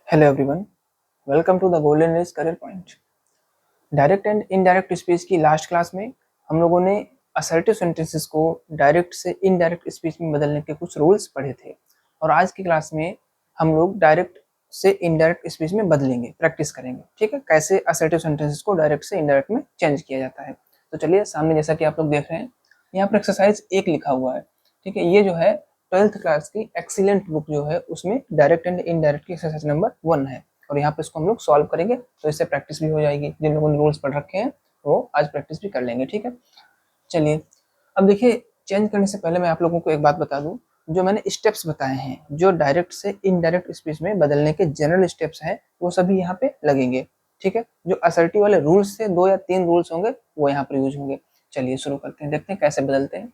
Hello everyone, welcome to the golden race career point. Direct and indirect speech की last class में हम लोगों ने असर्टिव सेंटेंसेस को डायरेक्ट से इनडायरेक्ट स्पीच में बदलने के कुछ रूल्स पढ़े थे और आज की क्लास में हम लोग डायरेक्ट से इनडायरेक्ट स्पीच में बदलेंगे, प्रैक्टिस करेंगे। ठीक है, कैसे असर्टिव सेंटेंसेस को डायरेक्ट से इनडायरेक्ट में चेंज किया जाता है। तो चलिए, सामने जैसा कि आप लोग देख रहे हैं, यहाँ पर एक्सरसाइज 1 लिखा हुआ है। ठीक है, ये जो है 12th क्लास की एक्सीलेंट बुक जो है उसमें डायरेक्ट एंड इनडायरेक्ट की एक्सरसाइज नंबर 1 है और यहाँ पे इसको हम लोग सॉल्व करेंगे, तो इससे प्रैक्टिस भी हो जाएगी। जिन लोगों ने रूल्स पढ़ रखे हैं वो आज प्रैक्टिस भी कर लेंगे। ठीक है, चलिए अब देखिए, चेंज करने से पहले मैं आप लोगों को एक बात बता दूं। जो मैंने स्टेप्स बताए हैं, जो डायरेक्ट से इनडायरेक्ट स्पीच में बदलने के जनरल स्टेप्स हैं, वो सभी यहाँ पे लगेंगे। ठीक है, जो असर्टिव वाले रूल्स से 2 या 3 रूल्स होंगे वो यहाँ पर यूज होंगे। चलिए शुरू करते हैं, देखते हैं कैसे बदलते हैं।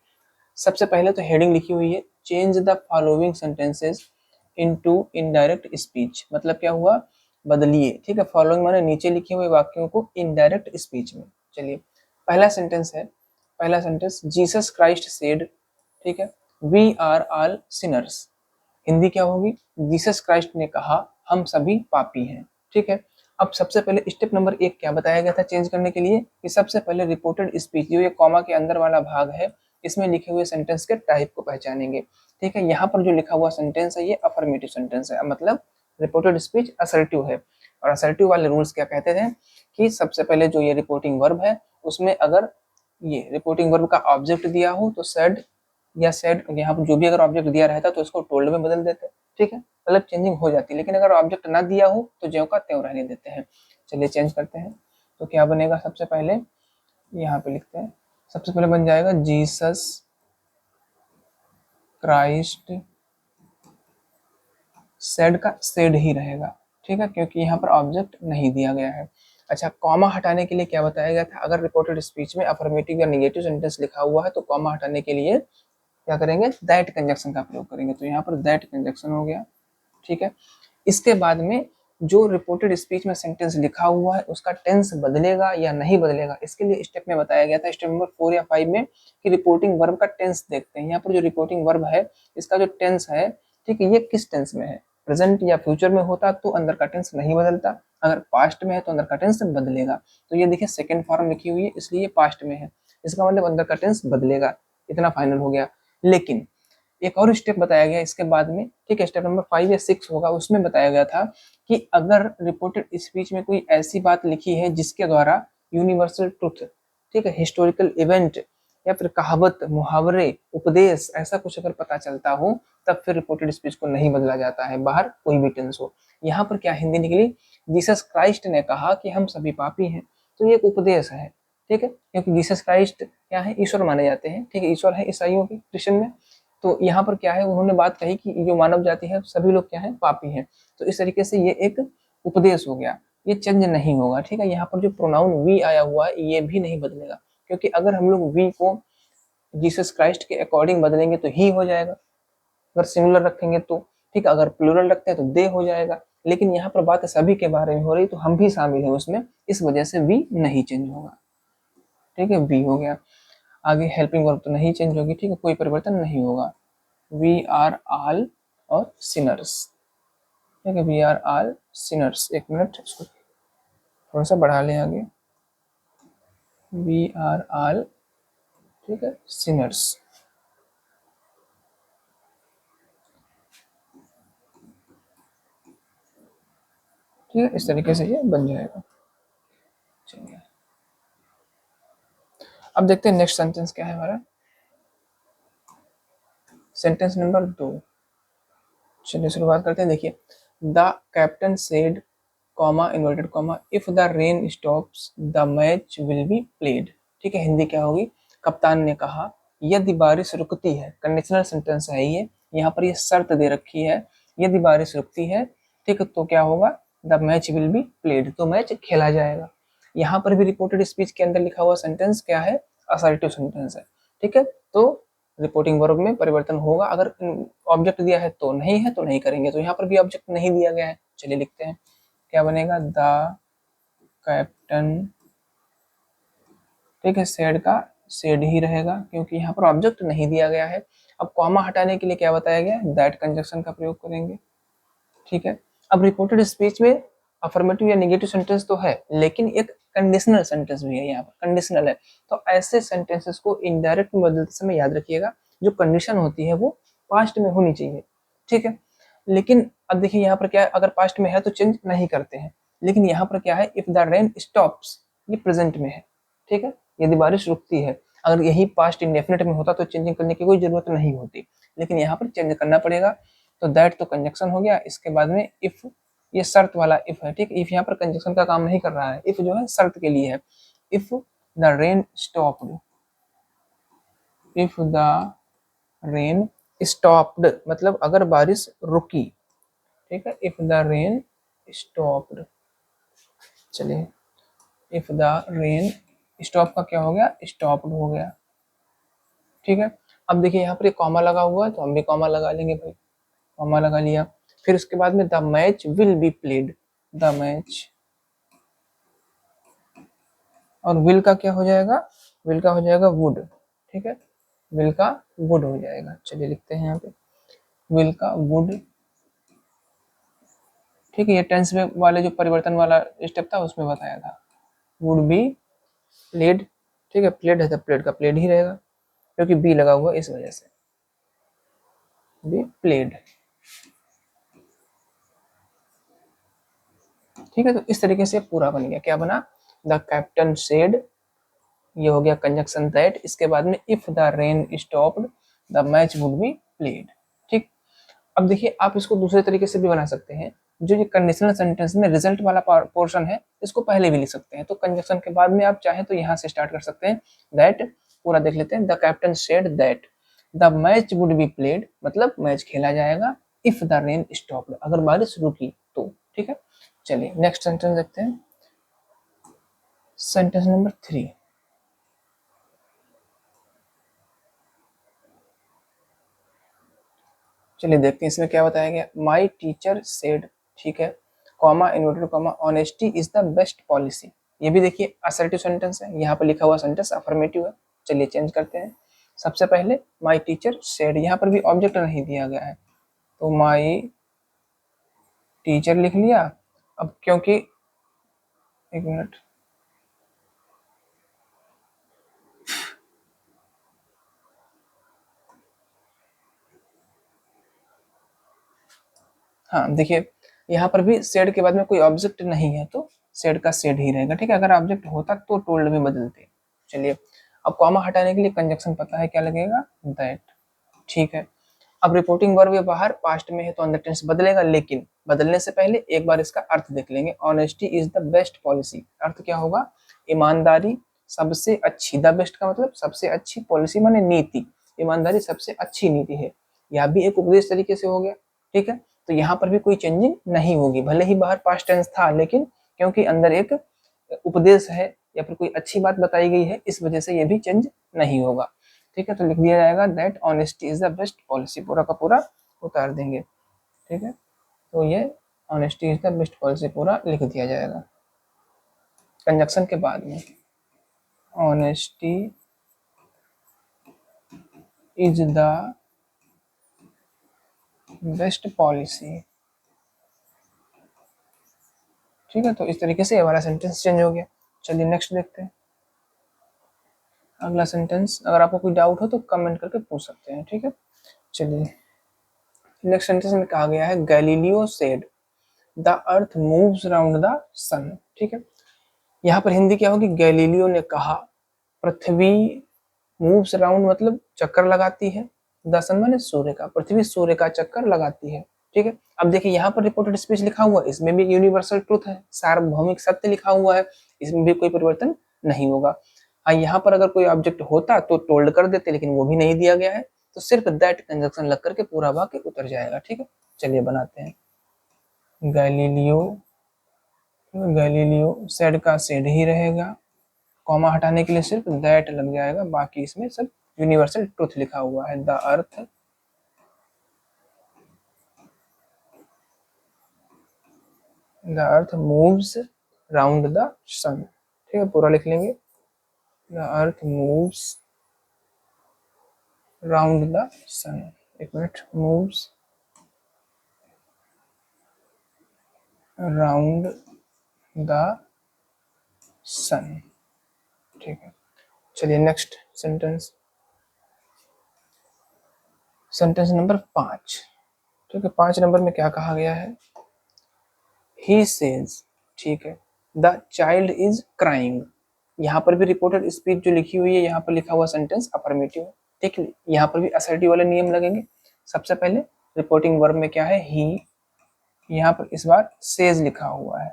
सबसे पहले तो हेडिंग लिखी हुई है, change the following sentences into indirect speech. मतलब क्या हुआ, बदलिए। ठीक है, फॉलोइंग माने नीचे लिखे हुए वाक्यों को इनडायरेक्ट स्पीच में। चलिए, पहला सेंटेंस है, पहला सेंटेंस, जीसस क्राइस्ट सेड। ठीक है, we are all sinners. Hindi क्या होगी, जीसस क्राइस्ट ने कहा हम सभी पापी हैं। ठीक है, अब सबसे पहले स्टेप नंबर 1 क्या बताया गया था चेंज करने के लिए, कि सबसे पहले रिपोर्टेड स्पीच, जो ये कॉमा के अंदर वाला भाग है, इसमें लिखे हुए सेंटेंस के टाइप को पहचानेंगे। ठीक है, यहाँ पर जो लिखा हुआ सेंटेंस है ये अफर्मेटिव सेंटेंस है, मतलब रिपोर्टेड स्पीच असर्टिव है। और असर्टिव वाले रूल्स क्या कहते थे कि सबसे पहले जो ये रिपोर्टिंग वर्ब है उसमें अगर ये रिपोर्टिंग वर्ब का ऑब्जेक्ट दिया हो तो सेड या सेड, यहाँ पर जो भी अगर ऑब्जेक्ट दिया रहता तो इसको टोल्ड में बदल देते। ठीक है, मतलब चेंजिंग हो जाती है, लेकिन अगर ऑब्जेक्ट ना दिया हो तो ज्यों का त्यों रहने देते हैं। चलिए चेंज करते हैं, तो क्या बनेगा, सबसे पहले यहाँ पे लिखते हैं, सबसे पहले बन जाएगा जीसस क्राइस्ट सेड का सेड ही रहेगा। ठीक है, क्योंकि यहाँ पर ऑब्जेक्ट नहीं दिया गया है। अच्छा, कॉमा हटाने के लिए क्या बताया गया था, अगर रिपोर्टेड स्पीच में अफर्मेटिव या नेगेटिव सेंटेंस लिखा हुआ है तो कॉमा हटाने के लिए क्या करेंगे, दैट कंजक्शन का प्रयोग करेंगे। तो यहाँ पर दैट कंजक्शन हो गया। ठीक है, इसके बाद में जो रिपोर्टेड स्पीच में सेंटेंस लिखा हुआ है उसका टेंस बदलेगा या नहीं बदलेगा, इसके लिए स्टेप में बताया गया था, स्टेप नंबर 4 या 5 में, कि रिपोर्टिंग वर्ब का टेंस देखते हैं। यहाँ पर जो रिपोर्टिंग वर्ब है इसका जो टेंस है, ठीक है, ये किस टेंस में है, प्रेजेंट या फ्यूचर में होता तो अंदर का टेंस नहीं बदलता, अगर पास्ट में है तो अंदर का टेंस बदलेगा। तो ये देखिए सेकेंड फॉर्म लिखी हुई है इसलिए पास्ट में है, इसका मतलब अंदर का टेंस बदलेगा। इतना फाइनल हो गया। लेकिन एक और स्टेप बताया गया इसके बाद में, ठीक है, स्टेप नंबर 5 या 6 होगा, उसमें बताया गया था कि अगर रिपोर्टेड स्पीच में कोई ऐसी बात लिखी है जिसके द्वारा यूनिवर्सल ट्रुथ, ठीक है, हिस्टोरिकल इवेंट या फिर कहावत, मुहावरे, उपदेश, ऐसा कुछ अगर पता चलता हो तब फिर रिपोर्टेड स्पीच को नहीं बदला जाता है, बाहर कोई भी टेंस हो। यहाँ पर क्या हिंदी निकली, जीसस क्राइस्ट ने कहा कि हम सभी पापी हैं। तो ये एक उपदेश है। ठीक है, क्योंकि जीसस क्राइस्ट क्या है, ईश्वर माने जाते हैं। ठीक है, ईश्वर है ईसाइयों की, क्रिश्चियन में। तो यहाँ पर क्या है, उन्होंने बात कही कि जो मानव जाति है सभी लोग क्या है, पापी हैं। तो इस तरीके से ये एक उपदेश हो गया, ये चेंज नहीं होगा। ठीक है, यहाँ पर जो प्रोनाउन वी आया हुआ है ये भी नहीं बदलेगा, क्योंकि अगर हम लोग वी को जीसस क्राइस्ट के अकॉर्डिंग बदलेंगे तो ही हो जाएगा, अगर सिंगुलर रखेंगे तो, ठीक है, अगर प्लूरल रखते हैं तो दे हो जाएगा। लेकिन यहाँ पर बात सभी के बारे में हो रही तो हम भी शामिल हैं उसमें, इस वजह से वी नहीं चेंज होगा। ठीक है, वी हो गया। आगे हेल्पिंग वर्ब तो नहीं चेंज होगी। ठीक है, कोई परिवर्तन नहीं होगा। वी आर ऑल और सिनर्स। ठीक है, वी आर ऑल सिनर्स। एक मिनट, इसको थोड़ा सा बढ़ा लें आगे। वी आर ऑल, ठीक है, सिनर्स। ठीक है, इस तरीके से ये बन जाएगा। चलिए अब देखते हैं नेक्स्ट सेंटेंस क्या है हमारा, सेंटेंस नंबर 2। चलिए शुरुआत करते हैं। देखिए, the captain said, comma inverted comma, if the rain stops the match will be played. ठीक है, हिंदी क्या होगी, कप्तान ने कहा यदि बारिश रुकती है, कंडीशनल सेंटेंस है ये, यहाँ पर ये शर्त दे रखी है, यदि बारिश रुकती है, ठीक है, तो क्या होगा, the match will be played, तो मैच खेला जाएगा। यहाँ पर भी रिपोर्टेड स्पीच के अंदर लिखा हुआ सेंटेंस क्या है, असर्टिव सेंटेंस है। ठीक है, तो रिपोर्टिंग वर्ब में परिवर्तन होगा, अगर ऑब्जेक्ट दिया है तो नहीं है तो नहीं करेंगे, तो यहाँ पर भी ऑब्जेक्ट नहीं दिया गया है। चलिए लिखते हैं, क्या बनेगा, द कैप्टन, ठीक है, सेड का सेड ही रहेगा क्योंकि यहाँ पर ऑब्जेक्ट नहीं दिया गया है। अब कॉमा हटाने के लिए क्या बताया गया, दैट कंजक्शन का प्रयोग करेंगे। ठीक है, अब रिपोर्टेड स्पीच में अफर्मेटिव या नेगेटिव सेंटेंस तो है, लेकिन एक कंडीशनल सेंटेंस भी है, यहाँ पर कंडीशनल है। तो ऐसे सेंटेंसेस को इनडायरेक्ट में बदलते समय याद रखिएगा, जो कंडीशन होती है वो पास्ट में होनी चाहिए, ठीक है। लेकिन अब देखिए यहाँ पर क्या है, अगर पास्ट में है तो चेंज नहीं करते हैं, लेकिन यहाँ पर क्या है, इफ द रेन स्टॉप्स, ये प्रेजेंट में है, ठीक है। यदि बारिश रुकती है, अगर यही पास्ट इंडेफिनिट में होता तो चेंजिंग करने की कोई जरूरत नहीं होती, लेकिन यहाँ पर चेंज करना पड़ेगा। तो दैट तो कंजक्शन हो गया, इसके बाद में इफ, ये शर्त वाला इफ है, ठीक। इफ यहाँ पर कंजक्शन का काम नहीं कर रहा है, इफ जो है शर्त के लिए है। If the rain stopped, if the rain stopped मतलब अगर बारिश रुकी, ठीक है। इफ द रेन स्टॉप्ड, चलिए, इफ द रेन स्टॉप का क्या हो गया, स्टॉप्ड हो गया, ठीक है। अब देखिए यहाँ पर एक कॉमा लगा हुआ है, तो हम भी कॉमा लगा लेंगे भाई, कॉमा लगा लिया। फिर उसके बाद में the match will be played, the match, और विल का क्या हो जाएगा, विल का हो जाएगा वुड, ठीक है। विल का वुड हो जाएगा, चलिए लिखते हैं यहाँ पे, विल का वुड, ठीक है। ये टेंस में वाले जो परिवर्तन वाला स्टेप था उसमें बताया था, वुड बी प्लेड, ठीक है। प्लेड है तो प्लेड का प्लेड ही रहेगा, क्योंकि बी लगा हुआ इस वजह से, बी प्लेड, ठीक है। तो इस तरीके से पूरा बन गया, क्या बना, द कैप्टन सेड, ये हो गया कंजक्शन दैट, इसके बाद में if the rain stopped the match would be played, ठीक। अब देखिए आप इसको दूसरे तरीके से भी बना सकते हैं, जो ये कंडीशनल सेंटेंस में रिजल्ट वाला पोर्शन है इसको पहले भी लिख सकते हैं, तो कंजक्शन के बाद में आप चाहें तो यहाँ से स्टार्ट कर सकते हैं, दैट पूरा देख लेते हैं, the captain said that the match would be played, मतलब मैच खेला जाएगा, इफ द रेन स्टॉप्ड, अगर बारिश रुकी तो, ठीक है। चलिए नेक्स्ट सेंटेंस देखते हैं, सेंटेंस नंबर 3, चलिए देखते हैं इसमें क्या बताया गया, माई टीचर सेड, ठीक है, comma inverted comma honesty is the best policy, ये भी देखिए असर्टिव सेंटेंस है, यहाँ पर लिखा हुआ सेंटेंस अफर्मेटिव है। चलिए चेंज करते हैं, सबसे पहले माई टीचर सेड, यहाँ पर भी ऑब्जेक्ट नहीं दिया गया है, तो माई टीचर लिख लिया। अब क्योंकि, एक मिनट, हाँ देखिए यहाँ पर भी सेड के बाद में कोई ऑब्जेक्ट नहीं है, तो सेड का सेड ही रहेगा, ठीक है। अगर ऑब्जेक्ट होता तो टोल्ड में बदलते। चलिए अब कॉमा हटाने के लिए कंजक्शन पता है क्या लगेगा, दैट, ठीक है। अब रिपोर्टिंग वर्ब बाहर पास्ट में है तो अंदर टेंस बदलेगा, लेकिन बदलने से पहले एक बार इसका अर्थ देख लेंगे, honesty is the best policy, अर्थ क्या होगा, ईमानदारी सबसे अच्छी, द बेस्ट का मतलब सबसे अच्छी, पॉलिसी माने नीति, ईमानदारी सबसे अच्छी नीति है, यह भी एक उपदेश तरीके से हो गया, ठीक है। तो यहाँ पर भी कोई चेंजिंग नहीं होगी, भले ही बाहर पास्ट टेंस था, लेकिन क्योंकि अंदर एक उपदेश है या फिर कोई अच्छी बात बताई गई है, इस वजह से ये भी चेंज नहीं होगा, ठीक है। तो लिख दिया जाएगा that honesty is the best policy, पूरा का पूरा उतार देंगे, ठीक है। तो ये honesty is the best policy पूरा लिख दिया जाएगा कंजक्शन के बाद में, honesty is the best policy, ठीक है। तो इस तरीके से ये वाला सेंटेंस चेंज हो गया। चलिए नेक्स्ट देखते हैं अगला सेंटेंस, अगर आपको कोई डाउट हो तो कमेंट करके पूछ सकते हैं, ठीक है। चलिए नेक्स्ट सेंटेंस में कहा गया है, Galileo said the earth moves around the sun, ठीक है। यहाँ पर हिंदी क्या होगी, गैलीलियो ने कहा पृथ्वी मूव्स अराउंड मतलब चक्कर लगाती है, द सन माने सूर्य का, पृथ्वी सूर्य का चक्कर लगाती है, ठीक है। अब देखिए यहाँ पर रिपोर्टेड स्पीच लिखा हुआ है, इसमें भी यूनिवर्सल ट्रूथ है, सार्वभौमिक सत्य लिखा हुआ है, इसमें भी कोई परिवर्तन नहीं होगा। हाँ यहाँ पर अगर कोई ऑब्जेक्ट होता तो टोल्ड कर देते, लेकिन वो भी नहीं दिया गया है, तो सिर्फ दैट कंजक्शन लग करके पूरा वाक्य उतर जाएगा, ठीक है। चलिए बनाते हैं, गैलीलियो, गैलीलियो सेड का सेड ही रहेगा, कॉमा हटाने के लिए सिर्फ दैट लग जाएगा, बाकी इसमें सब यूनिवर्सल ट्रूथ लिखा हुआ है, the earth moves round the sun, ठीक है। पूरा लिख लेंगे, the earth moves round the sun, एक minute, moves round the sun. ठीक है, चलिए नेक्स्ट सेंटेंस, सेंटेंस नंबर 5। ठीक है, 5 नंबर में क्या कहा गया है? ही सेज, ठीक है, द चाइल्ड इज क्राइंग। यहाँ पर भी रिपोर्टेड स्पीच जो लिखी हुई है, यहाँ पर लिखा हुआ सेंटेंस अफर्मेटिव है। ठीक है, यहाँ पर भी असर्टिव वाले नियम लगेंगे। सबसे पहले रिपोर्टिंग वर्ब में क्या है? ही। यहाँ पर इस बार सेज लिखा हुआ है।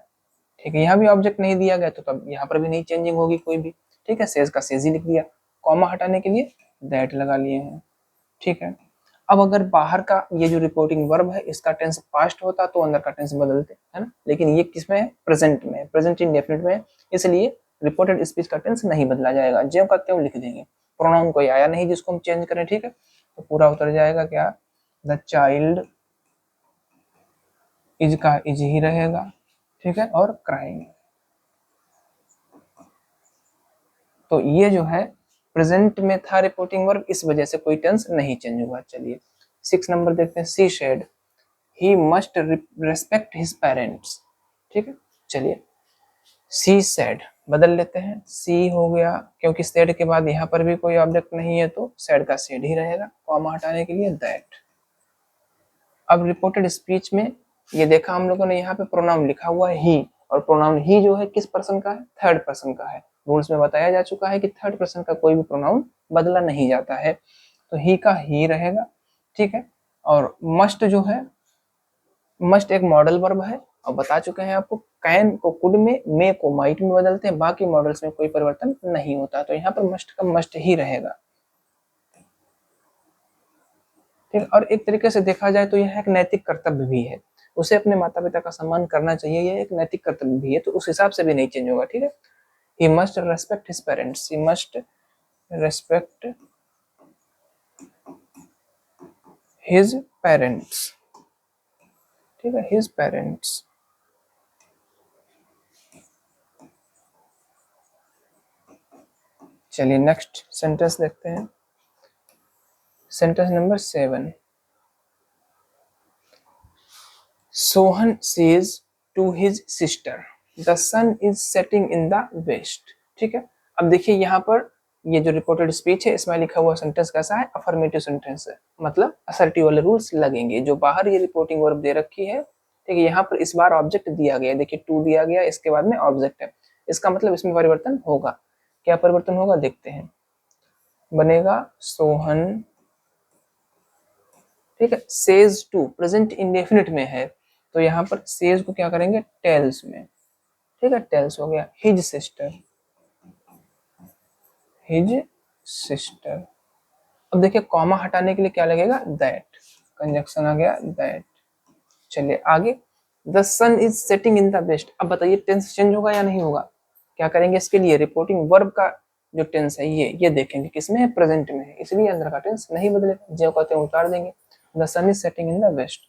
ठीक है, यहाँ भी ऑब्जेक्ट नहीं दिया गया तो तब यहाँ पर भी नहीं चेंजिंग होगी कोई भी। ठीक है, सेज का सेज ही लिख दिया। कॉमा हटाने के लिए दैट लगा लिए हैं। ठीक है, अब अगर बाहर का ये जो रिपोर्टिंग वर्ब है इसका टेंस पास्ट होता तो अंदर का टेंस बदलते, है ना, लेकिन ये किसमें है? प्रेजेंट में, प्रेजेंट इंडेफिनिट में, इसलिए रिपोर्टेड स्पीच का टेंस नहीं बदला जाएगा, ज्यों का त्यों लिख देंगे। प्रोनाउन कोई आया नहीं जिसको हम चेंज करें। ठीक है, तो पूरा उतर जाएगा क्या? द चाइल्ड इज का इज ही रहेगा। ठीक है, और क्राइंग। तो ये जो है प्रेजेंट में था रिपोर्टिंग वर्ब, इस वजह से कोई टेंस नहीं चेंज हुआ। चलिए 6 नंबर देखते हैं। She said he must respect his parents. ठीक है, चलिए सी सेड बदल लेते हैं, सी हो गया, क्योंकि सेड के बाद यहाँ पर भी कोई ऑब्जेक्ट नहीं है तो सेड का सेड ही रहेगा। कॉमा हटाने के लिए दैट। अब रिपोर्टेड स्पीच में ये देखा हम लोगों ने, यहाँ पे प्रोनाउन लिखा हुआ है ही, और प्रोनाउन ही जो है किस पर्सन का है? थर्ड पर्सन का है। रूल्स में बताया जा चुका है कि थर्ड पर्सन का कोई भी प्रोनाउन बदला नहीं जाता है, तो ही का ही रहेगा। ठीक है, और मस्ट जो है, मस्ट एक मॉडल वर्ब है, और बता चुके हैं आपको, कैन को कुड में, मे को माइट में बदलते हैं, बाकी मॉडल्स में कोई परिवर्तन नहीं होता, तो यहाँ पर मस्ट का मस्ट ही रहेगा। ठीक, और एक तरीके से देखा जाए तो यह एक नैतिक कर्तव्य भी है, उसे अपने माता पिता का सम्मान करना चाहिए, यह एक नैतिक कर्तव्य भी है, तो उस हिसाब से भी नहीं चेंज होगा। ठीक है, he must respect his parents, he must respect his parents. ठीक है, हिज पेरेंट्स। चलिए नेक्स्ट सेंटेंस देखते हैं, sentence number 7। Sohan says to his sister the sun is setting in the west. ठीक है, अब देखिए यहाँ पर ये जो रिपोर्टेड स्पीच है इसमें लिखा हुआ सेंटेंस कैसा है? अफर्मेटिव सेंटेंस है, मतलब असर्टिव वाले रूल्स लगेंगे। जो बाहर ये रिपोर्टिंग वर्ब दे रखी है, ठीक है, यहाँ पर इस बार ऑब्जेक्ट दिया गया, देखिए टू दिया गया, इसके बाद में ऑब्जेक्ट है, इसका मतलब इसमें परिवर्तन होगा। क्या परिवर्तन होगा देखते हैं, बनेगा सोहन, ठीक है, सेज टू प्रेजेंट इंडेफिनिट में है, तो यहाँ पर सेज को क्या करेंगे? टेल्स में। ठीक है, टेल्स हो गया। His sister, his sister. अब देखिए कॉमा हटाने के लिए क्या लगेगा? दैट, कंजक्शन आ गया दैट। चलिए आगे, the sun is setting in the west. अब बताइए टेंस चेंज होगा या नहीं होगा? क्या करेंगे इसके लिए? रिपोर्टिंग वर्ब का जो टेंस है ये देखेंगे किसमें है? प्रेजेंट में है, इसलिए अंदर का टेंस नहीं बदलेगा, जो कहते हैं उतार देंगे। The sun is setting in the west,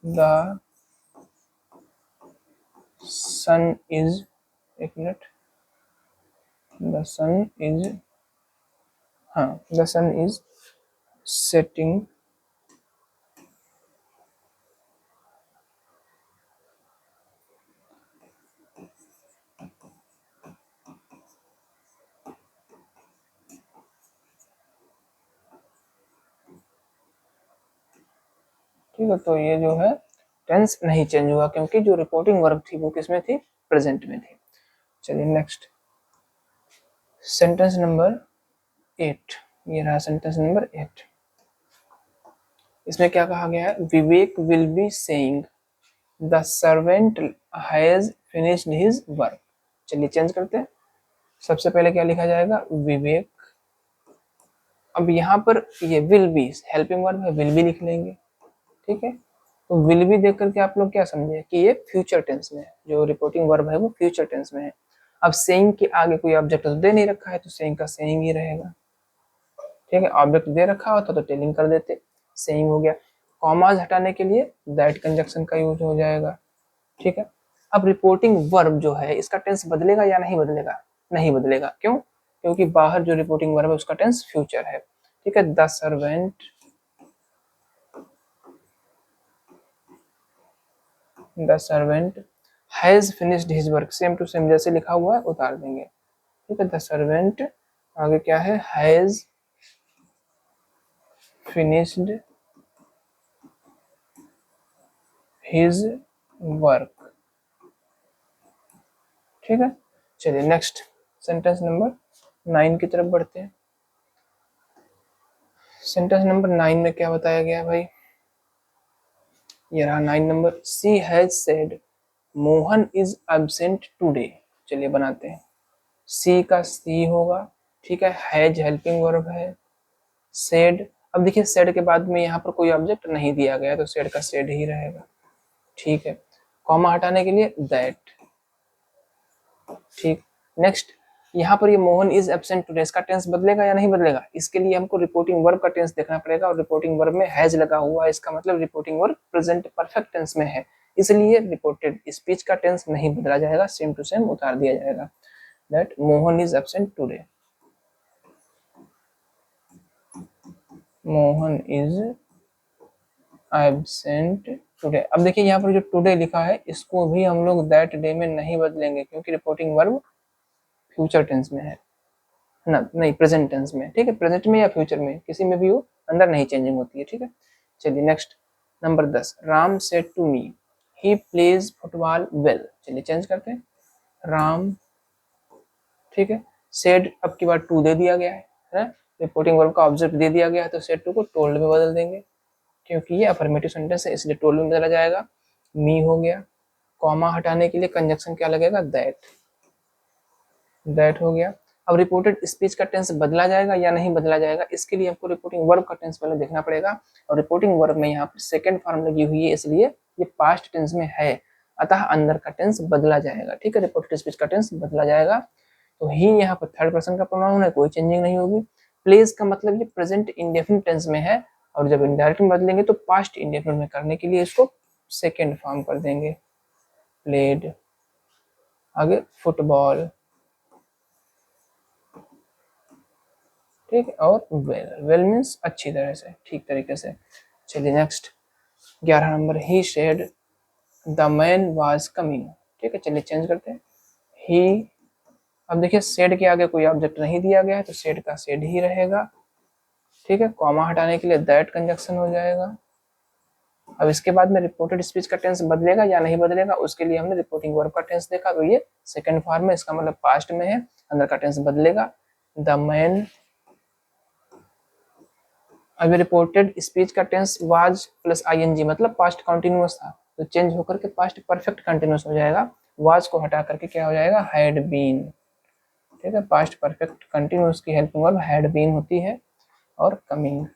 the sun is, एक मिनट, द सन इज, हाँ, द सन इज सेटिंग ठीक है, तो ये जो है टेंस नहीं चेंज हुआ क्योंकि जो रिपोर्टिंग वर्ब थी वो किसमें थी? प्रेजेंट में थी। चलिए नेक्स्ट, सेंटेंस नंबर 8, ये रहा सेंटेंस नंबर 8। इसमें क्या कहा गया है? Vivek will be saying the servant has finished his work. चलिए चेंज करते हैं, सबसे पहले क्या लिखा जाएगा? विवेक। अब यहाँ पर ये विल बी हेल्पिंग वर्ब है, विल बी लिख लेंगे। ठीक है, तो विल बी देख करके आप लोग क्या समझे कि ये फ्यूचर टेंस में है, जो रिपोर्टिंग वर्ब है वो फ्यूचर टेंस में है। अब सेइंग के आगे कोई ऑब्जेक्ट तो दे नहीं रखा है, तो सेइंग का सेइंग ही रहेगा। ठीक है, ऑब्जेक्ट दे रखा होता तो टेलिंग कर देते, सेइंग हो गया। कॉमाज हटाने के लिए दैट कंजक्शन का यूज हो जाएगा। ठीक है, अब रिपोर्टिंग वर्ब जो है इसका टेंस बदलेगा या नहीं बदलेगा? नहीं बदलेगा, क्यों? क्योंकि बाहर जो रिपोर्टिंग वर्ब है उसका टेंस फ्यूचर है। ठीक है, the servant the servant has finished his work, same to same जैसे लिखा हुआ है उतार देंगे, ठीक है। द सर्वेंट आगे क्या है, हैज फिनिश्ड हिज वर्क, ठीक है। चलिए नेक्स्ट सेंटेंस नंबर 9 की तरफ बढ़ते हैं। सेंटेंस नंबर 9 में क्या बताया गया भाई, ये रहा 9 नंबर। She has said Mohan is absent today. चलिए बनाते हैं, सी का सी होगा, ठीक है। हैज हेल्पिंग वर्ब है, सेड, अब देखिए सेड के बाद में यहाँ पर कोई ऑब्जेक्ट नहीं दिया गया तो सेड का सेड ही रहेगा, ठीक है। कॉमा हटाने के लिए दैट, ठीक। नेक्स्ट यहाँ पर ये मोहन इज एब्सेंट टुडे, इसका टेंस बदलेगा या नहीं बदलेगा, इसके लिए हमको रिपोर्टिंग वर्ब का टेंस देखना पड़ेगा और रिपोर्टिंग वर्ब में हैज लगा हुआ है, इसका मतलब reporting verb present perfect tense में है, इसलिए रिपोर्टेड स्पीच का टेंस नहीं बदला जाएगा, सेम टू सेम उतार दिया जाएगा। That Mohan is absent today, Mohan is absent today. अब देखिए यहाँ पर जो टुडे लिखा है इसको भी हम लोग दैट डे में नहीं बदलेंगे क्योंकि रिपोर्टिंग वर्ब फ्यूचर टेंस में है ना, नहीं प्रेजेंट टेंस में, ठीक है। प्रेजेंट में या फ्यूचर में किसी में भी हो, अंदर नहीं चेंजिंग होती है, ठीक है। चलिए next number 10, Ram said to me he plays football well. चलिए चेंज करते हैं, राम, ठीक है। सेड अब की बार टू दे दिया गया है, रिपोर्टिंग वर्ब का ऑब्जेक्ट दे दिया गया है तो सेड टू को टोल्ड में बदल देंगे क्योंकि ये अफर्मेटिव सेंटेंस है इसलिए टोल्ड में बदला जाएगा। मी हो गया, कॉमा हटाने के लिए कंजक्शन क्या लगेगा, दैट, दैट हो गया। अब रिपोर्टेड स्पीच का टेंस बदला जाएगा या नहीं बदला जाएगा, इसके लिए हमको रिपोर्टिंग वर्ब का टेंस पहले देखना पड़ेगा और रिपोर्टिंग वर्ब में यहाँ पर सेकंड फॉर्म लगी हुई है इसलिए ये पास्ट टेंस में है, अतः अंदर का टेंस बदला जाएगा, ठीक है। रिपोर्टेड स्पीच का टेंस बदला जाएगा, तो ही यहाँ पर थर्ड पर्सन का प्रोनाउन है, कोई चेंजिंग नहीं होगी। प्लेज का मतलब ये प्रेजेंट इंडेफिनिट टेंस में है और जब इनडायरेक्ट में बदलेंगे तो पास्ट इंडेफिनिट में करने के लिए इसको सेकेंड फॉर्म कर देंगे, प्लेड, आगे फुटबॉल, ठीक है। और वेल, वेल मीन्स अच्छी तरह से, ठीक तरीके से। चलिए next 11 number, he said the man was coming, ठीक है। चलिए चेंज करते हैं, ही, अब देखिए सेड के आगे कोई ऑब्जेक्ट नहीं दिया गया है तो सेड का सेड ही रहेगा, ठीक है। कॉमा हटाने के लिए दैट कंजक्शन हो जाएगा। अब इसके बाद में रिपोर्टेड स्पीच का टेंस बदलेगा या नहीं बदलेगा उसके लिए हमने रिपोर्टिंग वर्ब का टेंस देखा तो ये सेकंड फॉर्म है, इसका मतलब पास्ट में है, अंदर का टेंस बदलेगा, द मैन। अब रिपोर्टेड स्पीच का टेंस वाज प्लस आईएनजी मतलब पास्ट कंटिन्यूअस था तो चेंज होकर के पास्ट परफेक्ट कंटिन्यूअस हो जाएगा, वाज को हटा करके क्या हो जाएगा, हैड बीन, ठीक है। पास्ट परफेक्ट कंटिन्यूअस की हेल्पिंग वर्ब हैड बीन होती है। और कमिंग,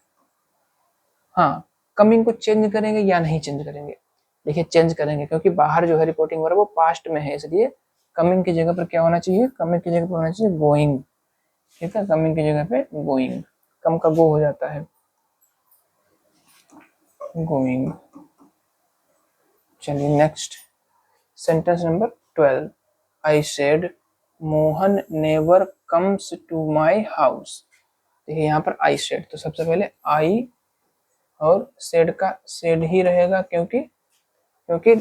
हाँ कमिंग को चेंज करेंगे या नहीं चेंज करेंगे, देखिए चेंज करेंगे क्योंकि बाहर जो है रिपोर्टिंग वर्ब वो पास्ट में है इसलिए कमिंग की जगह पर क्या होना चाहिए, कमिंग की जगह पर होना चाहिए गोइंग, ठीक है। कमिंग की जगह पे गोइंग, कम का गो हो जाता है, गोइंग। चलिए next sentence number 12, I said Mohan never comes to my house. देखिए यहाँ पर आई सेड तो सबसे पहले आई और सेड का सेड ही रहेगा क्योंकि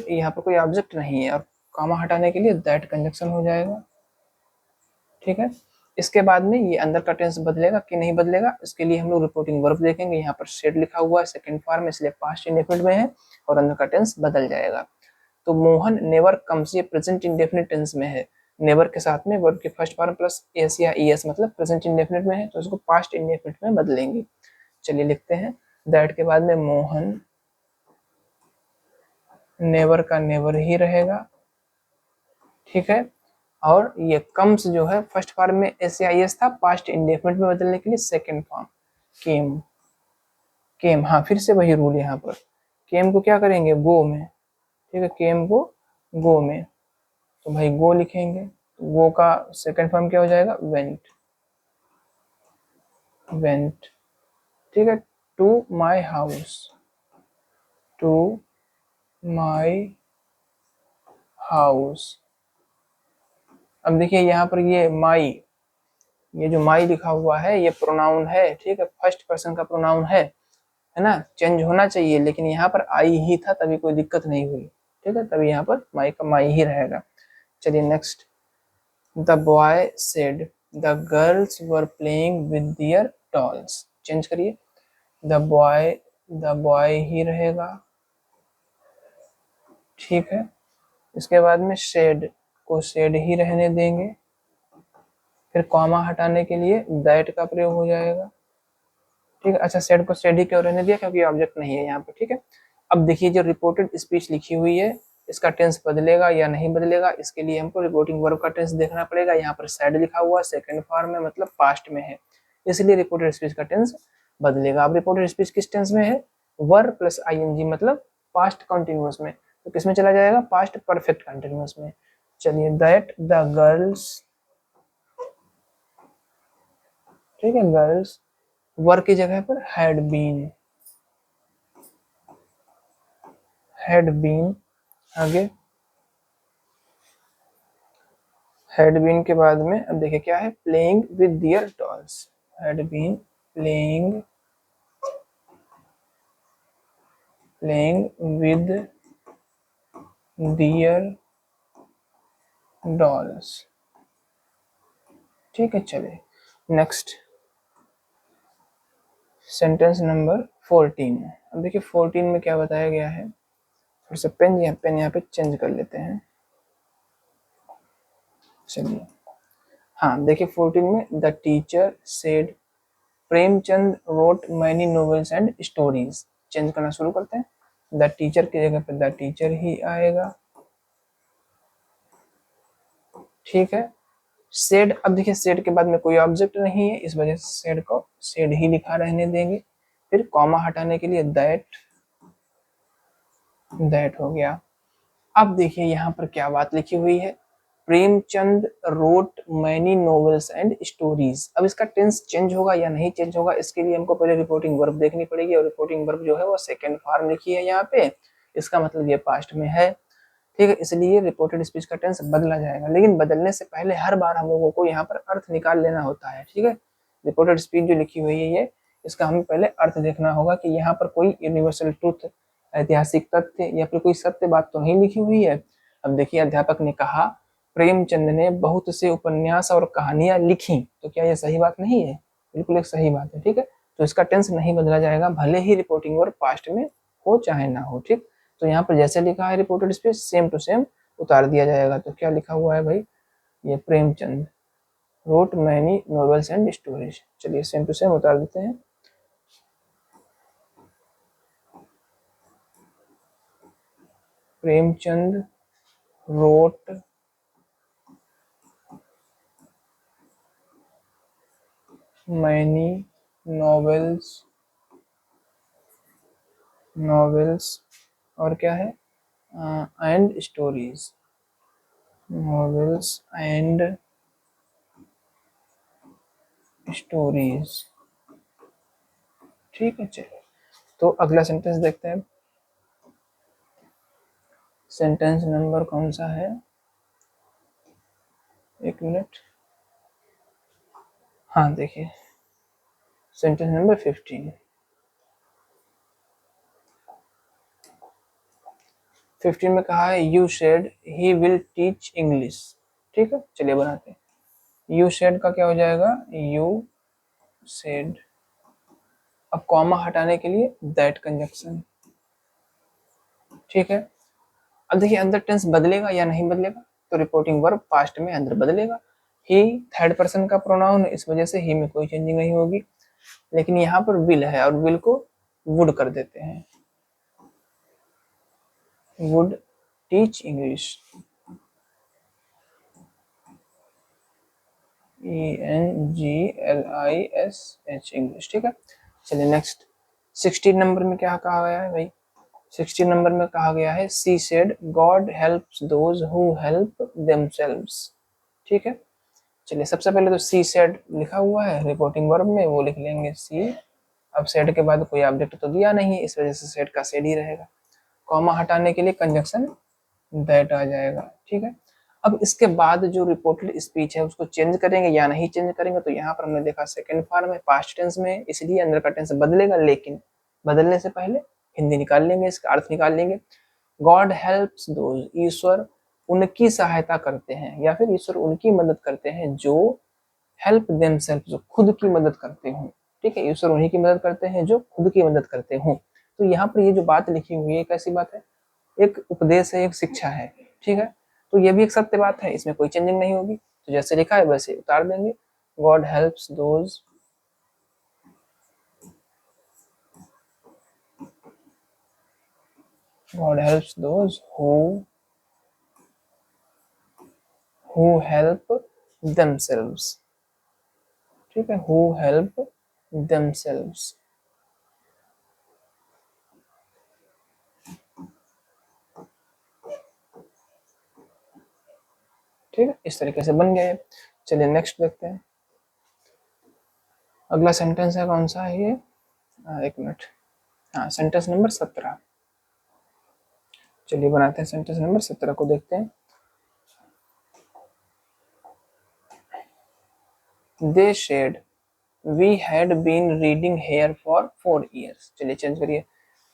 यहाँ पर कोई ऑब्जेक्ट नहीं है और कॉमा हटाने के लिए दैट कंजक्शन हो जाएगा, ठीक है। इसके बाद में ये अंदर का टेंस बदलेगा कि नहीं बदलेगा इसके लिए हम लोग रिपोर्टिंग वर्ब देखेंगे, यहाँ पर सेड लिखा हुआ है सेकंड फॉर्म इसलिए पास्ट इंडेफिनिट में है और अंदर का टेंस बदल जाएगा। तो मोहन नेवर कम्स ये प्रेजेंट इंडेफिनिट टेंस में है, नेवर के साथ में वर्ब के फर्स्ट फॉर्म प्लस एस या ईएस मतलब प्रेजेंट इंडेफिनिट में है तो इसको पास्ट इंडेफिनिट में बदलेंगे। चलिए लिखते हैं, दैट के बाद में मोहन, नेवर का नेवर ही रहेगा, ठीक है। और ये कम्स जो है फर्स्ट फॉर्म में एस या एस था, पास्ट इंडेफिनिट में बदलने के लिए सेकंड फॉर्म केम, केम, हाँ फिर से वही रूल यहाँ पर, केम को क्या करेंगे गो में, ठीक है। केम को गो में तो भाई गो लिखेंगे, गो का सेकंड फॉर्म क्या हो जाएगा, वेंट, वेंट, ठीक है। To my house, to my house. अब देखिए यहाँ पर ये माई, ये जो माई लिखा हुआ है ये प्रोनाउन है, ठीक है, फर्स्ट पर्सन का प्रोनाउन है ना, चेंज होना चाहिए लेकिन यहाँ पर आई ही था तभी कोई दिक्कत नहीं हुई, ठीक है, तभी यहाँ पर माई का माई ही रहेगा। चलिए next, the boy said the girls were playing with their dolls. Change करिए, द बॉय ही रहेगा, ठीक है। इसके बाद में शेड को शेड ही रहने देंगे, फिर कॉमा हटाने के लिए दैट का प्रयोग हो जाएगा, ठीक है। अच्छा, शेड को शेड ही क्यों रहने दिया, क्योंकि ऑब्जेक्ट नहीं है यहाँ पे, ठीक है। अब देखिए जो रिपोर्टेड स्पीच लिखी हुई है इसका टेंस बदलेगा या नहीं बदलेगा, इसके लिए हमको रिपोर्टिंग वर्ब का टेंस देखना पड़ेगा। यहाँ पर सैड लिखा हुआ सेकंड फॉर्म में, मतलब पास्ट में है, इसलिए रिपोर्टेड स्पीच का टेंस बदलेगा। अब रिपोर्टेड स्पीच किस टेंस में है, वर प्लस आईएनजी, मतलब पास्ट कंटिन्यूअस में, तो किसमें चला जाएगा, पास्ट परफेक्ट कंटिन्यूअस में। चलिए, दैट द गर्ल्स, ठीक है, गर्ल्स वर की जगह पर हैड बीन, आगे हैड बीन के बाद में अब देखिए क्या है, playing with their dolls, had been playing with their dolls, ठीक है। चलिए नेक्स्ट, सेंटेंस नंबर 14। अब देखिए 14 में क्या बताया गया है, थोड़ा सा पेन यहाँ पे चेंज कर लेते हैं। चलिए, हाँ देखिए 14 में the teacher said Premchand road many novels and stories. Change करना शुरू करते हैं, द टीचर की जगह पे द टीचर ही आएगा, ठीक है। सेड, अब देखिए सेड के बाद में कोई ऑब्जेक्ट नहीं है, इस वजह से सेड को सेड ही लिखा रहने देंगे। फिर कॉमा हटाने के लिए दैट हो गया। अब देखिए यहाँ पर क्या बात लिखी हुई है, Premchand road many novels and stories. अब इसका टेंस चेंज होगा या नहीं चेंज होगा, इसके लिए हमको पहले रिपोर्टिंग वर्ब देखनी पड़ेगी, और रिपोर्टिंग वर्ब जो है वो सेकंड फॉर्म लिखी है यहाँ पे, इसका मतलब ये पास्ट में है, ठीक है। इसलिए रिपोर्टेड स्पीच का टेंस बदला जाएगा, लेकिन बदलने से पहले हर बार हम लोगों को यहाँ पर अर्थ निकाल लेना होता है, ठीक है। रिपोर्टेड स्पीच जो लिखी हुई है ये, इसका हमें पहले अर्थ देखना होगा कि यहाँ पर कोई यूनिवर्सल ट्रूथ, ऐतिहासिक तथ्य या फिर कोई सत्य बात तो नहीं लिखी हुई है। अब देखिए अध्यापक ने कहा प्रेमचंद ने बहुत से उपन्यास और कहानियां लिखी, तो क्या ये सही बात नहीं है, बिल्कुल एक सही बात है, ठीक है। तो इसका टेंस नहीं बदला जाएगा, भले ही रिपोर्टिंग वर्ब पास्ट में हो चाहे ना हो, ठीक। तो यहाँ पर जैसे लिखा है reported speech same to same उतार दिया जाएगा। तो क्या लिखा हुआ है भाई, ये Premchand road many novels and stories, चलिए सेम टू सेम उतार देते हैं। प्रेमचंद रोट मैनी नॉवेल्स और क्या है, and stories, novels and stories, ठीक है। चलिए तो अगला सेंटेंस देखते हैं, सेंटेंस नंबर कौन सा है, एक मिनट, हाँ देखिए सेंटेंस नंबर 15 में कहा है you said he will teach English, ठीक है। चलिए बनाते हैं, यू शेड का क्या हो जाएगा, यू शेड, अब कॉमा हटाने के लिए दैट कंजक्शन, ठीक है। अब देखिए अंदर टेंस बदलेगा या नहीं बदलेगा, तो रिपोर्टिंग वर्ब पास्ट में अंदर बदलेगा। ही थर्ड पर्सन का प्रोनाउन, इस वजह से ही में कोई चेंजिंग नहीं होगी, लेकिन यहाँ पर विल है और विल को वुड कर देते हैं, would teach English, ENGLISH English, ठीक है। चलिए नेक्स्ट, 16 नंबर में क्या कहा गया है भाई, 16 नंबर में कहा गया है she said God helps those who help themselves, ठीक है। चलिए सबसे पहले तो सी सेड लिखा हुआ है रिपोर्टिंग वर्ब में, वो लिख लेंगे सी। अब सेड के बाद कोई ऑब्जेक्ट तो दिया नहीं है, इस वजह से सेड का सेड ही रहेगा। कॉमा हटाने के लिए कंजक्शन दैट आ जाएगा, ठीक है। अब इसके बाद जो रिपोर्टेड स्पीच है उसको चेंज करेंगे या नहीं चेंज करेंगे, तो यहाँ पर हमने देखा सेकंड फॉर्म है, पास्ट टेंस में, इसलिए अंदर का टेंस बदलेगा, लेकिन बदलने से पहले हिंदी निकाल लेंगे, इसका अर्थ निकाल लेंगे। गॉड हेल्प्स दोज, ईश्वर उनकी सहायता करते हैं या फिर ईश्वर उनकी मदद करते हैं जो हेल्प देमसेल्फ, जो खुद की मदद करते हो। ठीक है, ईश्वर उन्हीं की मदद करते हैं जो खुद की मदद करते हो। तो यहाँ पर ये जो बात लिखी हुई है कैसी बात है, एक उपदेश है, एक शिक्षा है। ठीक है, तो ये भी एक सत्य बात है, इसमें कोई चेंजिंग नहीं होगी। तो जैसे लिखा है वैसे उतार देंगे। God helps those God helps those who help themselves। ठीक है, who help themselves। ठीक है, इस तरीके से बन गए। चलिए नेक्स्ट देखते हैं। अगला सेंटेंस है, कौन सा है ये, एक मिनट, हाँ सेंटेंस नंबर 17। चलिए बनाते हैं, सेंटेंस नंबर 17 को देखते हैं। They said we had been reading here for 4 years। चलिए चेंज करिए,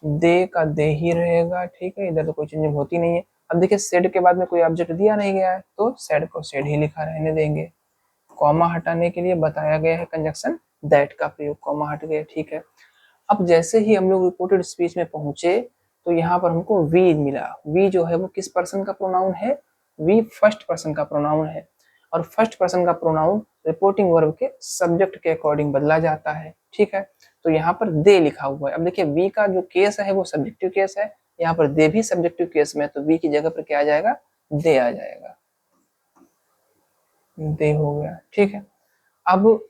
दे का दे ही रहेगा। ठीक है, इधर तो कोई चेंजिंग होती नहीं है। अब देखिए सेड के बाद में कोई ऑब्जेक्ट दिया नहीं गया है तो सेड को सेड ही लिखा रहने देंगे। कॉमा हटाने के लिए बताया गया है कंजक्शन दैट का प्रयोग, कॉमा हट गया। ठीक है, अब जैसे ही हम लोग रिपोर्टेड स्पीच में पहुंचे तो यहाँ पर हमको वी मिला। वी जो है वो किस पर्सन का प्रोनाउन है, वी फर्स्ट पर्सन का प्रोनाउन है, और फर्स्ट पर्सन का प्रोनाउन रिपोर्टिंग वर्ब के सब्जेक्ट के अकॉर्डिंग बदला जाता है। ठीक है, तो यहाँ पर दे लिखा हुआ है। अब देखिए वी का जो केस है वो सब्जेक्टिव केस है, यहाँ पर दे भी सब्जेक्टिव केस में, तो वी की जगह पर क्या आ जाएगा, दे आ जाएगा। दे हो गया। ठीक है, अब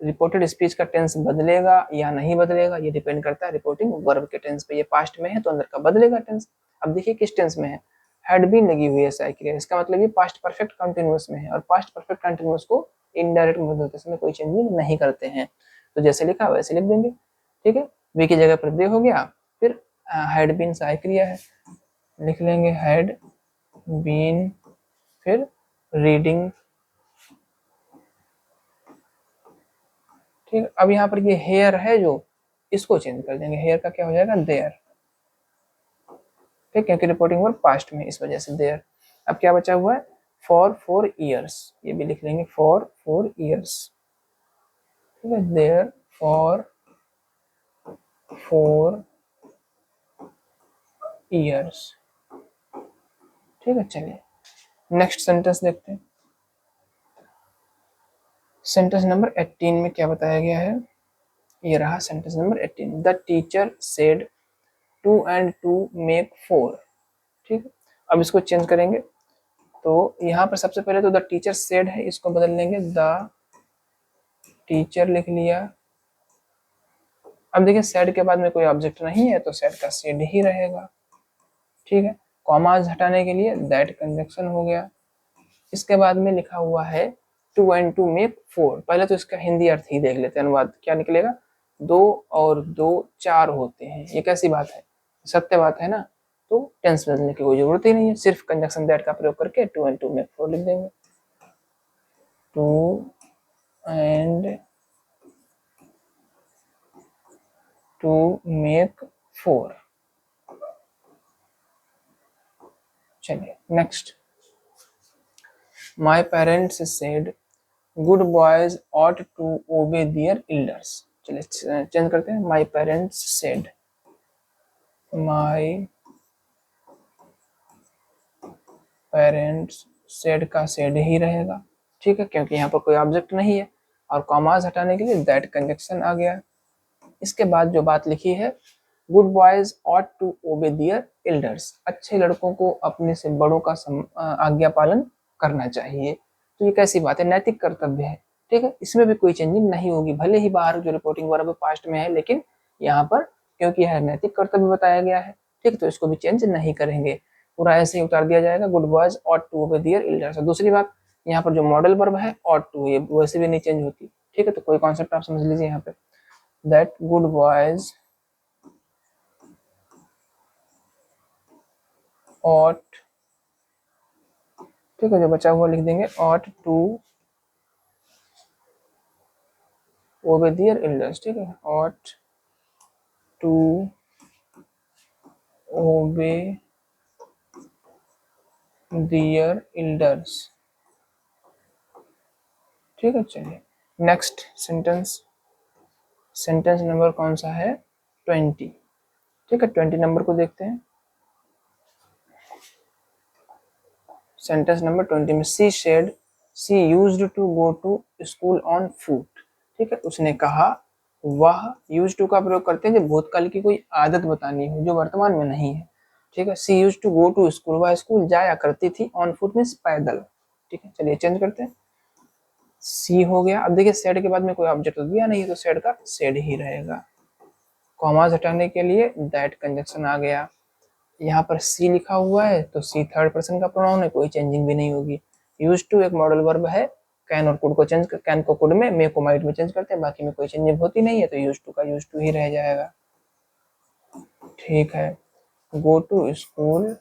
रिपोर्टेड स्पीच का टेंस बदलेगा या नहीं बदलेगा ये डिपेंड करता है रिपोर्टिंग वर्ब के टेंस पे। ये पास्ट में है तो अंदर का बदलेगा टेंस। अब देखिए किस टेंस में है, हैड बीन लगी हुई है साई क्रिया, इसका मतलब ये पास्ट परफेक्ट कंटिन्यूअस में है, और पास्ट परफेक्ट कंटिन्यूअस को इनडायरेक्ट में बदलते समय कोई चेंजिंग नहीं करते हैं। तो जैसे लिखा वैसे लिख देंगे। ठीक है, वी की जगह पर दे हो गया, फिर हैड बीन साई क्रिया है, लिख लेंगे हैड बीन, फिर रीडिंग। ठीक, अब यहाँ पर ये हेयर है जो, इसको चेंज कर देंगे, हेयर का क्या हो जाएगा, देयर। ठीक, क्योंकि रिपोर्टिंग वर्ब पास्ट में, इस वजह से देयर। अब क्या बचा हुआ है, फॉर 4 ईयर्स, ये भी लिख लेंगे फॉर 4 ईयर्स। ठीक है, देयर फॉर 4 ईयर्स। ठीक है, चलिए नेक्स्ट सेंटेंस देखते हैं। सेंटेंस नंबर 18 में क्या बताया गया है, ये रहा sentence number 18। The teacher said 2 and 2 make 4। ठीक है, अब इसको चेंज करेंगे तो यहाँ पर सबसे पहले तो द टीचर सेड है, इसको बदल लेंगे द टीचर लिख लिया। अब देखिए सेड के बाद में कोई ऑब्जेक्ट नहीं है तो सेड का सेड ही रहेगा। ठीक है, कॉमाज हटाने के लिए दैट कंजक्शन हो गया। इसके बाद में लिखा हुआ है 2 and 2 make 4। पहले तो इसका हिंदी अर्थ ही देख लेते हैं, अनुवाद क्या निकलेगा, 2 और 2 4 होते हैं। ये कैसी बात है, सत्य बात है ना। तो टेंस बदलने की कोई जरूरत ही नहीं है, सिर्फ कंजक्शन दैट का प्रयोग करके 2 and 2 make 4 लिख देंगे। 2 and 2 make 4। चलिए next, my parents said good boys ought to obey their elders. चलिए चेंज करते हैं, my parents said, my parents said का सेड ही रहेगा। ठीक है, क्योंकि यहाँ पर कोई ऑब्जेक्ट नहीं है, और कॉमाज हटाने के लिए दैट कंजक्शन आ गया। इसके बाद जो बात लिखी है, good boys ought to obey their elders, अच्छे लड़कों को अपने से बड़ों का आज्ञा पालन करना चाहिए। तो ये कैसी बात है, नैतिक कर्तव्य है। ठीक है, इसमें भी कोई चेंजिंग नहीं होगी, भले ही बाहर जो रिपोर्टिंग वर्ब पास्ट में है, लेकिन यहाँ पर क्योंकि यह नैतिक कर्तव्य बताया गया है, ठीक, तो इसको भी चेंज नहीं करेंगे, पूरा ऐसे ही उतार दिया जाएगा, good boys ought to obey their elders. दूसरी बात, यहाँ पर जो मॉडल वर्ब है ऑट टू, ये वैसे भी नहीं चेंज होती। ठीक है, तो कोई कॉन्सेप्ट आप समझ लीजिए यहाँ पे, that good boys ought। ठीक है, जो बचा हुआ लिख देंगे ought to obey their elders। ठीक है, ought to obey their elders. ठीक है, चलिए नेक्स्ट सेंटेंस, सेंटेंस नंबर कौन सा है 20। ठीक है, 20 नंबर को देखते हैं। सेंटेंस नंबर 20 में she said she used to go to school on foot. ठीक है, उसने कहा, वह यूज टू का प्रयोग करते हैं जब भूतकाल की कोई आदत बतानी हो जो वर्तमान में नहीं है। ठीक है, she used to go to school, वह स्कूल जाया करती थी, ऑन फुट मीन्स पैदल। ठीक है, चलिए चेंज करते हैं, सी हो गया। अब देखिए सेड के बाद में कोई ऑब्जेक्ट तो दिया नहीं है तो सेड का सेड ही रहेगा। कॉमास हटाने के लिए दैट कंजक्शन आ गया। यहाँ पर सी लिखा हुआ है तो सी थर्ड पर्सन का प्रोनाउन है, कोई चेंजिंग भी नहीं होगी। यूज टू एक मॉडल वर्ब है, कैन और कुड को चेंज कर, कैन को कुड में, मे को माइट में चेंज करते हैं, बाकी में कोई चेंजिंग होती नहीं है तो यूज टू का यूज टू ही रह जाएगा। ठीक है, go to school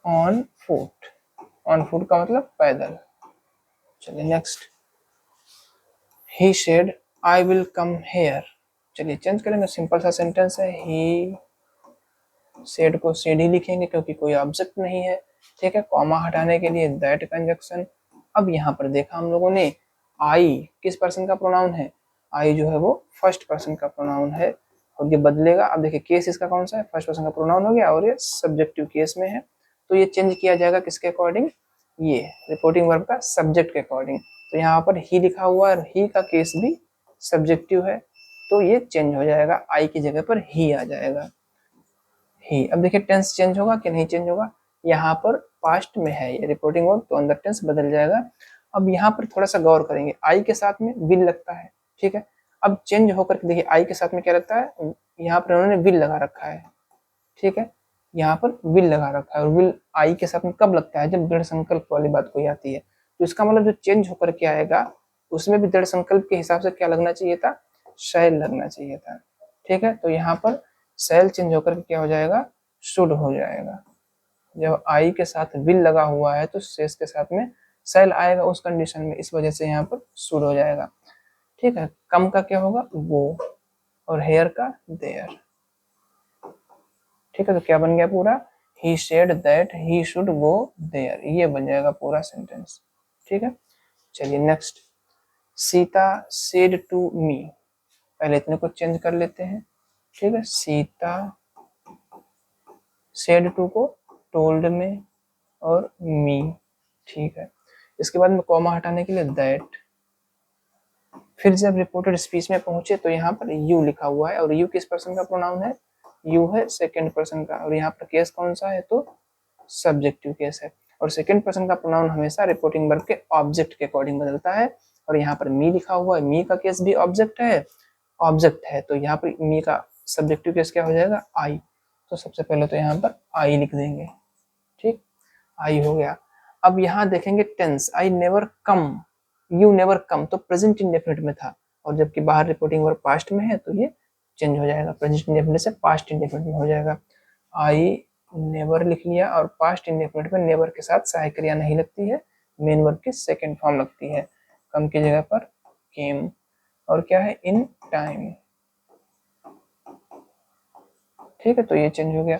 on foot, on foot का मतलब पैदल। चलिए next, he said I will come here. चलिए चेंज करेंगे, सिंपल सा सेंटेंस है, ही सेड को सेड ही लिखेंगे क्योंकि कोई ऑब्जेक्ट नहीं है। ठीक है, कॉमा हटाने के लिए दैट कंजक्शन। अब यहाँ पर देखा हम लोगों ने आई किस पर्सन का प्रोनाउन है, आई जो है वो फर्स्ट पर्सन का प्रोनाउन है और ये बदलेगा। अब देखिए केस इसका कौन सा है, फर्स्ट पर्सन का प्रोनाउन हो गया और ये सब्जेक्टिव केस में है तो ये चेंज किया जाएगा किसके अकॉर्डिंग, ये रिपोर्टिंग वर्ब का सब्जेक्ट के अकॉर्डिंग। तो यहाँ पर ही लिखा हुआ है, ही का केस भी सब्जेक्टिव है तो ये चेंज हो जाएगा, आई की जगह पर ही आ जाएगा, ही। अब देखिए टेंस चेंज होगा कि नहीं चेंज होगा, यहाँ पर पास्ट में है ये रिपोर्टिंग वर्ब तो अंदर टेंस बदल जाएगा। अब यहाँ पर थोड़ा सा गौर करेंगे, आई के साथ में विल लगता है। ठीक है, अब चेंज होकर के देखिए आई के साथ में क्या लगता है, यहाँ पर उन्होंने विल लगा रखा है। ठीक है, यहाँ पर विल लगा रखा है और विल आई के साथ में कब लगता है, जब दृढ़ संकल्प वाली बात कोई आती है तो इसका मतलब जो चेंज होकर के आएगा उसमें भी दृढ़ संकल्प के हिसाब से क्या लगना चाहिए था, शैल लगना चाहिए था। ठीक है, तो यहाँ पर शैल चेंज होकर के क्या हो जाएगा, शुड हो जाएगा। जब आई के साथ विल लगा हुआ है तो शेष के साथ में शैल आएगा उस कंडीशन में, इस वजह से यहाँ पर शुड हो जाएगा। ठीक है, कम का क्या होगा वो और हेयर का देयर। ठीक है, तो क्या बन गया पूरा, he said that he should go there, ये बन जाएगा पूरा सेंटेंस। ठीक है, चलिए next, Sita said to me। पहले इतने को चेंज कर लेते हैं। ठीक है, सीता said to को told में और me। ठीक है, इसके बाद में कॉमा हटाने के लिए दैट। फिर जब रिपोर्टेड स्पीच में पहुंचे तो यहाँ पर यू लिखा हुआ है और यू किस पर्सन का प्रोनाउन है, यू है सेकंड पर्सन का और यहाँ पर केस कौन सा है तो सब्जेक्टिव केस है और सेकंड पर्सन का प्रोनाउन हमेशा रिपोर्टिंग वर्ब के ऑब्जेक्ट के अकॉर्डिंग बदलता है। और यहाँ पर मी लिखा हुआ है, मी का केस भी ऑब्जेक्ट है तो यहाँ पर मी का सब्जेक्टिव केस क्या हो जाएगा, आई। तो सबसे पहले तो यहाँ पर आई लिख देंगे। ठीक, आई हो गया। अब यहाँ देखेंगे tense, I never come, you never come तो प्रेजेंट इंडेफिनिट में था और जबकि बाहर रिपोर्टिंग वर्ब पास्ट में है तो ये चेंज हो जाएगा, प्रेजेंट इंडेफिनिट से पास्ट इंडेफिनिट में हो जाएगा। आई नेवर लिख लिया और पास्ट इंडेफिनिट में नेवर के साथ सहायक क्रिया नहीं लगती है, मेन वर्ब की सेकंड फॉर्म लगती है, कम की जगह पर केम और क्या है इन टाइम। ठीक है, तो ये चेंज हो गया।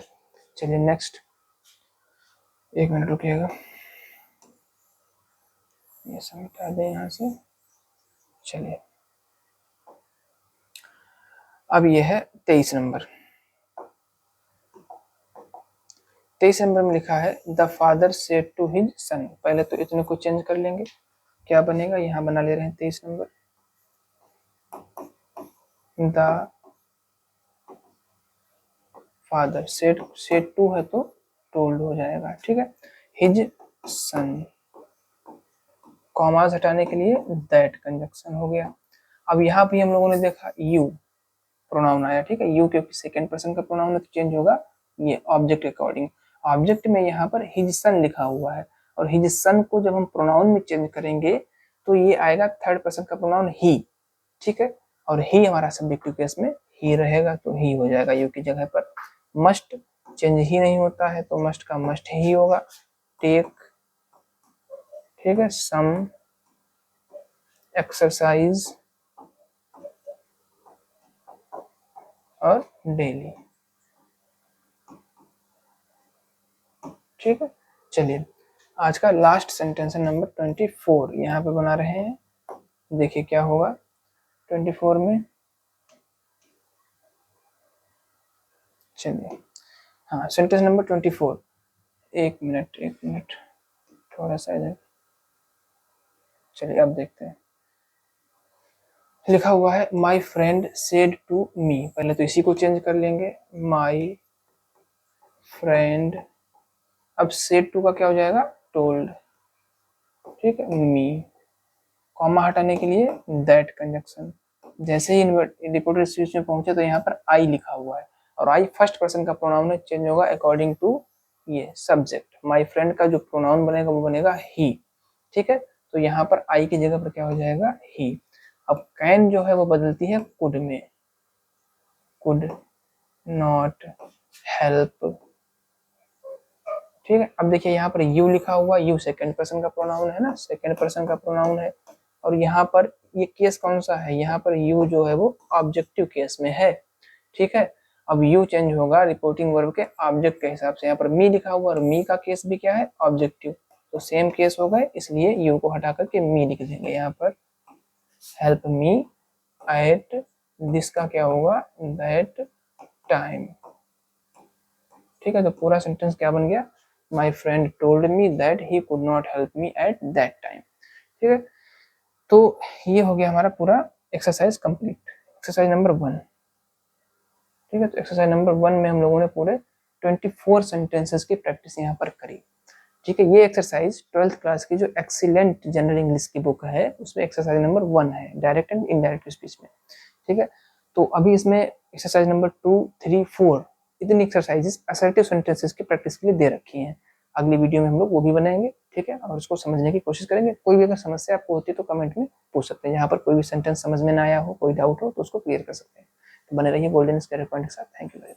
चलिए नेक्स्ट, एक मिनट रुकिएगा, ये सब मिटा दें यहाँ से। चलिए अब ये है 23 नंबर। 23 नंबर में लिखा है the father said to his son. पहले तो इतने को चेंज कर लेंगे, क्या बनेगा, यहाँ बना ले रहे हैं 23 number, the father said to है तो टोल्ड हो जाएगा। ठीक है, हिज सन, कॉमास हटाने के लिए दैट कंजक्शन हो गया। अब यहाँ भी हम लोगों ने देखा यू प्रोनाउन आया। ठीक है, यू क्योंकि सेकंड पर्सन का प्रोनाउन है तो चेंज होगा ये ऑब्जेक्ट के अकॉर्डिंग। ऑब्जेक्ट में यहाँ पर हिज सन लिखा हुआ है और हिज सन को जब हम प्रोनाउन में चेंज करेंगे तो ये आएगा थर्ड पर्सन का प्रोनाउन ही। ठीक है, और ही हमारा सब्जेक्टिव केस में ही रहेगा तो ही हो जाएगा यू की जगह पर। मस्ट चेंज ही नहीं होता है तो मस्ट का मस्ट ही होगा। टेक, ठीक है, सम एक्सरसाइज और डेली। ठीक है, चलिए आज का लास्ट सेंटेंस है नंबर 24, यहाँ पे बना रहे हैं, देखिए क्या होगा 24 में। चलिए हाँ, सेंटेंस नंबर 24, एक मिनट थोड़ा सा इधर, चलिए अब देखते हैं। लिखा हुआ है my friend said to me, पहले तो इसी को चेंज कर लेंगे, माई फ्रेंड, अब सेड टू का क्या हो जाएगा, टोल्ड, ठीक है, मी, कॉमा हटाने के लिए दैट कंजक्शन। जैसे ही रिपोर्टेड स्पीच में पहुंचे तो यहाँ पर आई लिखा हुआ है, और आई फर्स्ट पर्सन का प्रोनाउन है, चेंज होगा अकॉर्डिंग टू ये सब्जेक्ट। माई फ्रेंड का जो प्रोनाउन बनेगा वो बनेगा ही, ठीक है, तो यहाँ पर आई की जगह पर क्या हो जाएगा, ही। अब कैन जो है वो बदलती है कुड में, कुड नॉट हेल्प, ठीक है। अब देखिए यहाँ पर यू लिखा हुआ, यू सेकंड पर्सन का प्रोनाउन है ना, सेकंड पर्सन का प्रोनाउन है, और यहाँ पर ये केस कौन सा है, यहाँ पर यू जो है वो ऑब्जेक्टिव केस में है, ठीक है। अब यू चेंज होगा रिपोर्टिंग वर्ब के ऑब्जेक्ट के हिसाब से, यहाँ पर मी लिखा हुआ और मी का केस भी क्या है, ऑब्जेक्टिव, तो सेम केस हो गए, इसलिए यू को हटा करके मी लिख देंगे यहाँ पर। हेल्प मी एट दिस का क्या होगा, दैट टाइम, ठीक है। तो पूरा सेंटेंस क्या बन गया, my friend told me that he could not help me at that time, ठीक है। तो ये हो गया हमारा पूरा एक्सरसाइज कंप्लीट, एक्सरसाइज नंबर 1, ठीक है। तो एक्सरसाइज नंबर 1 में हम लोगों ने पूरे 24 सेंटेंसेस की प्रैक्टिस यहाँ पर करी, ठीक है। ये एक्सरसाइज 12th क्लास की जो एक्सीलेंट जनरल इंग्लिश की बुक है उसमें एक्सरसाइज नंबर 1 है, डायरेक्ट एंड इनडायरेक्ट स्पीच में, ठीक है। तो अभी इसमें एक्सरसाइज नंबर 2, 3, 4 इतनी एक्सरसाइजेस असर्टिव सेंटेंसेस की प्रैक्टिस के लिए दे रखी हैं। अगली वीडियो में हम लोग वो भी बनाएंगे, ठीक है, और उसको समझने की कोशिश करेंगे। कोई भी अगर समस्या आपको होती है तो कमेंट में पूछ सकते हैं, यहाँ पर कोई भी सेंटेंस समझ में ना आया हो, कोई डाउट हो तो उसको क्लियर कर सकते हैं। तो बने रहिए गोल्डन स्क्वायर पॉइंट के साथ। Thank you.